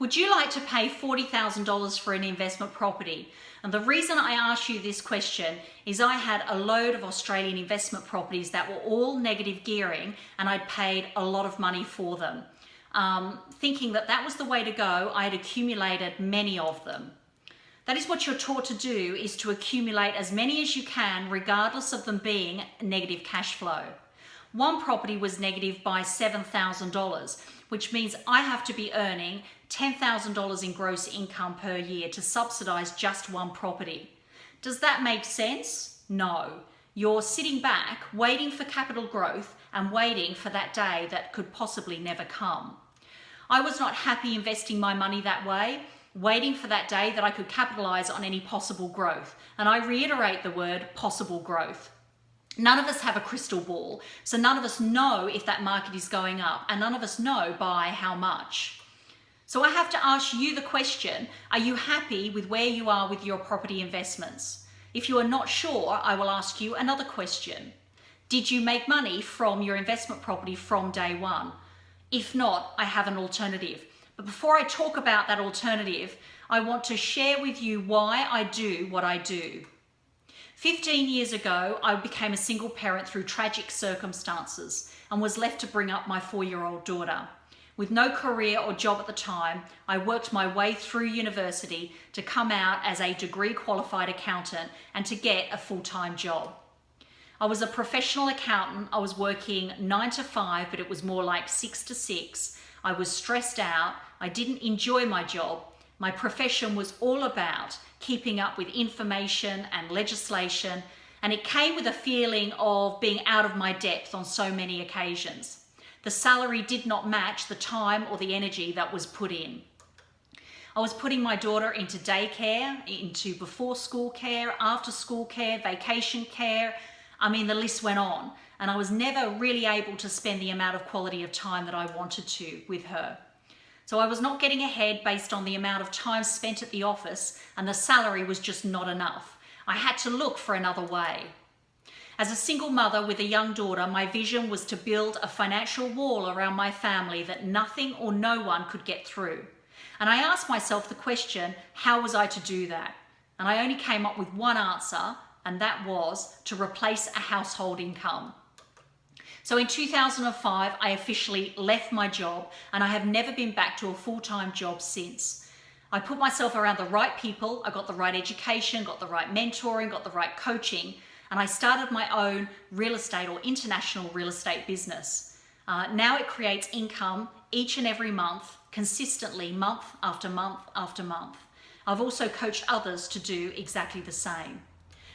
Would you like to pay $40,000 for an investment property? And the reason I ask you this question is I had a load of Australian investment properties that were all negative gearing, and I'd paid a lot of money for them. Thinking that that was the way to go, I had accumulated many of them. That is what you're taught to do, is to accumulate as many as you can, regardless of them being negative cash flow. One property was negative by $7,000, which means I have to be earning $10,000 in gross income per year to subsidize just one property. Does that make sense? No. You're sitting back, waiting for capital growth and waiting for that day that could possibly never come. I was not happy investing my money that way, waiting for that day that I could capitalize on any possible growth. And I reiterate the word possible growth. None of us have a crystal ball, so none of us know if that market is going up, and none of us know by how much. So I have to ask you the question, are you happy with where you are with your property investments? If you are not sure, I will ask you another question. Did you make money from your investment property from day one? If not, I have an alternative. But before I talk about that alternative, I want to share with you why I do what I do. 15 years ago, I became a single parent through tragic circumstances and was left to bring up my 4-year-old daughter. With no career or job at the time, I worked my way through university to come out as a degree qualified accountant and to get a full-time job. I was a professional accountant. I was working 9 to 5, but it was more like 6 to 6. I was stressed out. I didn't enjoy my job. My profession was all about keeping up with information and legislation, and it came with a feeling of being out of my depth on so many occasions. The salary did not match the time or the energy that was put in. I was putting my daughter into daycare, into before school care, after school care, vacation care. I mean, the list went on, and I was never really able to spend the amount of quality of time that I wanted to with her. So I was not getting ahead based on the amount of time spent at the office, and the salary was just not enough. I had to look for another way. As a single mother with a young daughter, my vision was to build a financial wall around my family that nothing or no one could get through. And I asked myself the question, how was I to do that? And I only came up with one answer, and that was to replace a household income. So in 2005, I officially left my job, and I have never been back to a full-time job since. I put myself around the right people, I got the right education, got the right mentoring, got the right coaching, and I started my own real estate or international real estate business. Now it creates income each and every month, consistently, month after month after month. I've also coached others to do exactly the same.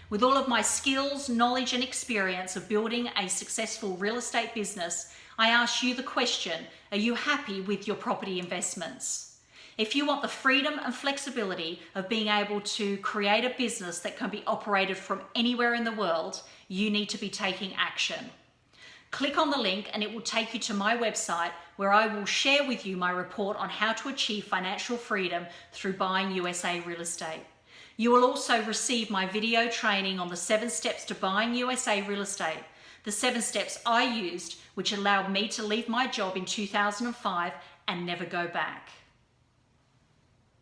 With all of my skills, knowledge, and experience of building a successful real estate business, I ask you the question, are you happy with your property investments? If you want the freedom and flexibility of being able to create a business that can be operated from anywhere in the world, you need to be taking action. Click on the link and it will take you to my website, where I will share with you my report on how to achieve financial freedom through buying USA real estate. You will also receive my video training on the 7 steps to buying USA real estate, the 7 steps I used, which allowed me to leave my job in 2005 and never go back.